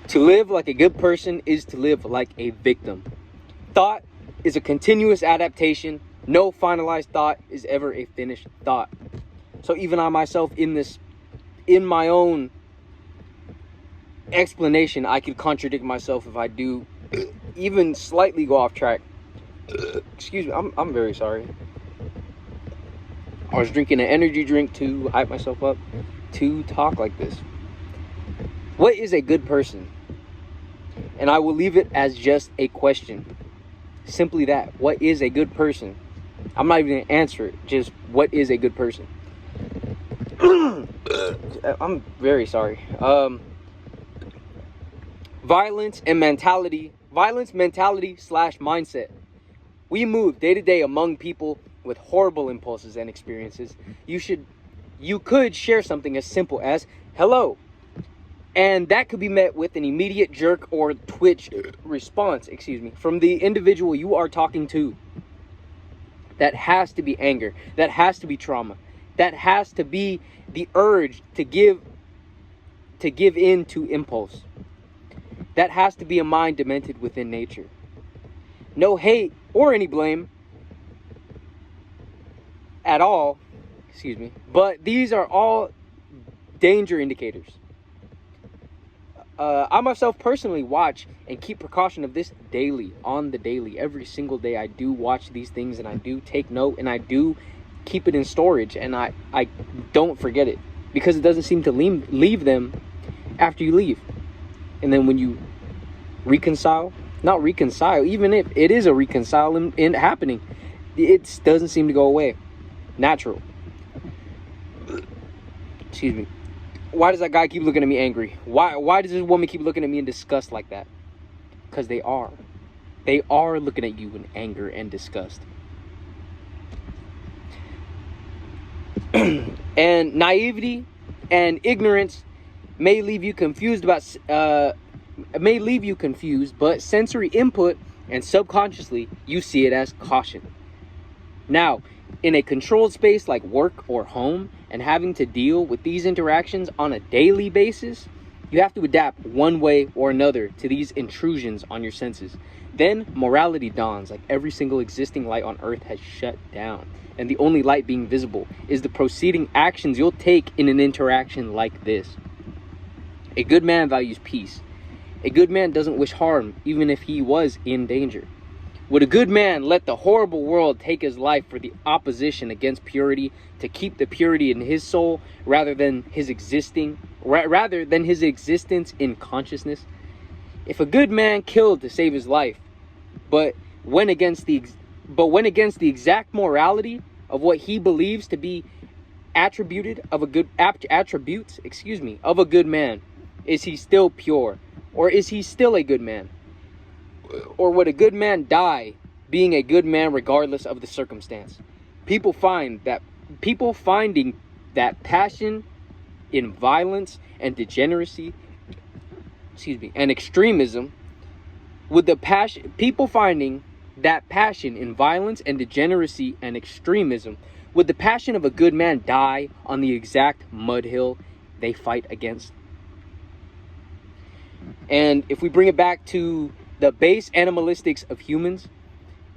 To live like a good person is to live like a victim. Thought is a continuous adaptation. No finalized thought is ever a finished thought. So even I myself, in my own explanation, I could contradict myself if I do even slightly go off track. Excuse me, I'm very sorry. I was drinking an energy drink to hype myself up to talk like this. What is a good person? And I will leave it as just a question. Simply that. What is a good person? I'm not even going to answer it. Just, what is a good person? I'm very sorry. Violence, mentality / mindset. We move day to day among people with horrible impulses and experiences. You could share something as simple as hello, and that could be met with an immediate jerk or twitch response, from the individual you are talking to. That has to be anger. That has to be trauma. That has to be the urge to give in to impulse. That has to be a mind demented within nature. No hate or any blame at all, but these are all danger indicators. I myself personally watch and keep precaution of this daily, on the daily. Every single day I do watch these things, and I do take note, and I do keep it in storage, and I don't forget it, because it doesn't seem to leave them after you leave. And then when you not reconcile, even if it is a reconciling in happening, it doesn't seem to go away. Natural. Why does that guy keep looking at me angry? Why does this woman keep looking at me in disgust like that? Because they are looking at you in anger and disgust. And naivety and ignorance may leave you confused, but sensory input and subconsciously you see it as caution. Now, in a controlled space like work or home, and having to deal with these interactions on a daily basis, you have to adapt one way or another to these intrusions on your senses. Then morality dawns, like every single existing light on earth has shut down, and the only light being visible is the proceeding actions you'll take in an interaction like this. A good man values peace. A good man doesn't wish harm, even if he was in danger. Would a good man let the horrible world take his life for the opposition against purity, to keep the purity in his soul rather than his existence in consciousness? If a good man killed to save his life, but went against the exact morality of what he believes to be attributes of a good man, is he still pure, or is he still a good man? Or would a good man die being a good man regardless of the circumstance? People finding that passion in violence and degeneracy, and extremism, people finding that passion in violence and degeneracy and extremism, would the passion of a good man die on the exact mud hill they fight against? And if we bring it back to the base animalistics of humans,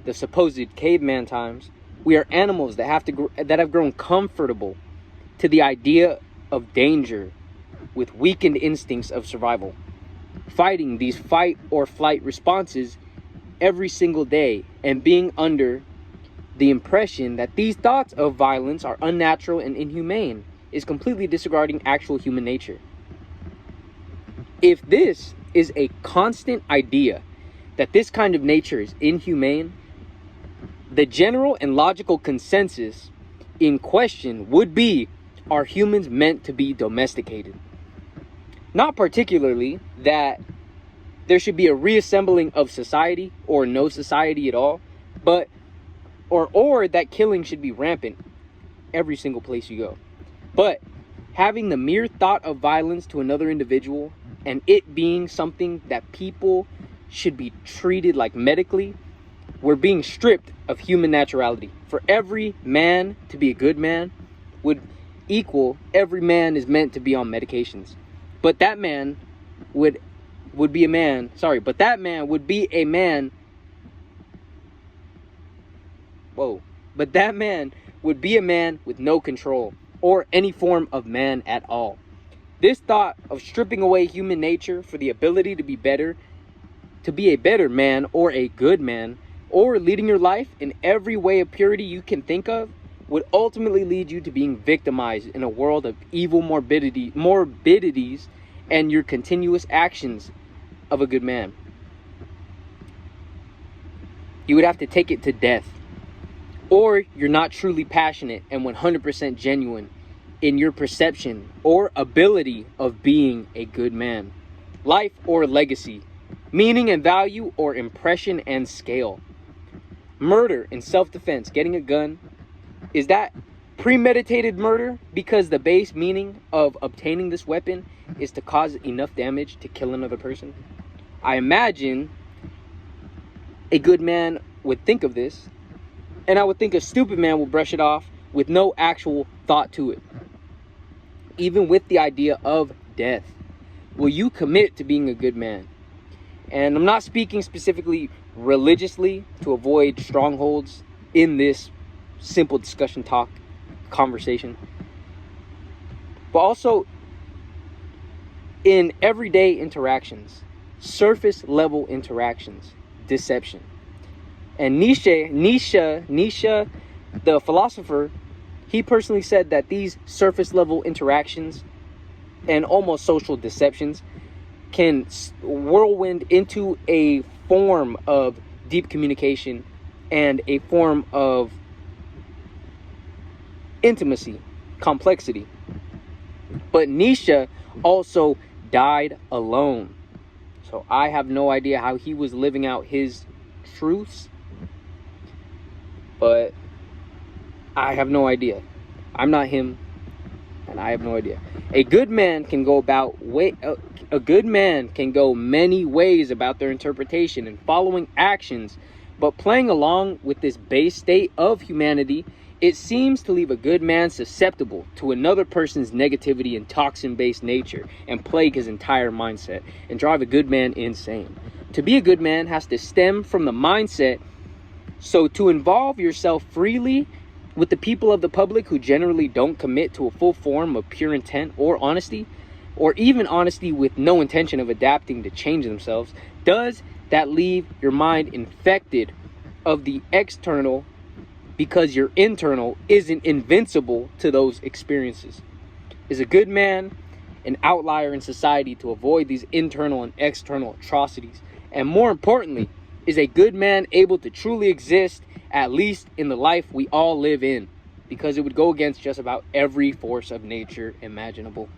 the supposed caveman times, we are animals that have grown comfortable to the idea of danger with weakened instincts of survival, fighting these fight or flight responses every single day, and being under the impression that these thoughts of violence are unnatural and inhumane is completely disregarding actual human nature. If this is a constant idea that this kind of nature is inhumane, the general and logical consensus in question would be, are humans meant to be domesticated? Not particularly that there should be a reassembling of society or no society at all, but or that killing should be rampant every single place you go. But having the mere thought of violence to another individual, and it being something that people should be treated like medically, we're being stripped of human naturality. For every man to be a good man would equal every man is meant to be on medications. But that man would would be a man. Sorry, but that man would be a man. Whoa. But that man would be a man with no control or any form of man at all. This thought of stripping away human nature for the ability to be better, to be a better man or a good man, or leading your life in every way of purity you can think of, would ultimately lead you to being victimized in a world of evil morbidities and your continuous actions of a good man. You would have to take it to death. Or you're not truly passionate and 100% genuine in your perception or ability of being a good man. Life or legacy, meaning and value or impression and scale. Murder in self-defense, getting a gun, is that premeditated murder because the base meaning of obtaining this weapon is to cause enough damage to kill another person? I imagine a good man would think of this, and I would think a stupid man will brush it off with no actual thought to it. Even with the idea of death, will you commit to being a good man? And I'm not speaking specifically religiously to avoid strongholds in this simple discussion talk conversation, but also in everyday interactions, surface level interactions, deception. And Nietzsche, the philosopher, he personally said that these surface level interactions and almost social deceptions can whirlwind into a form of deep communication and a form of intimacy, complexity. But Nietzsche also died alone. So I have no idea how he was living out his truths, but I have no idea. I'm not him, and I have no idea. A good man can go many ways about their interpretation and following actions, but playing along with this base state of humanity, it seems to leave a good man susceptible to another person's negativity and toxin-based nature and plague his entire mindset and drive a good man insane. To be a good man has to stem from the mindset. So to involve yourself freely with the people of the public who generally don't commit to a full form of pure intent or honesty, or even honesty with no intention of adapting to change themselves, does that leave your mind infected of the external because your internal isn't invincible to those experiences? Is a good man an outlier in society to avoid these internal and external atrocities? And more importantly, is a good man able to truly exist, at least in the life we all live in? Because it would go against just about every force of nature imaginable.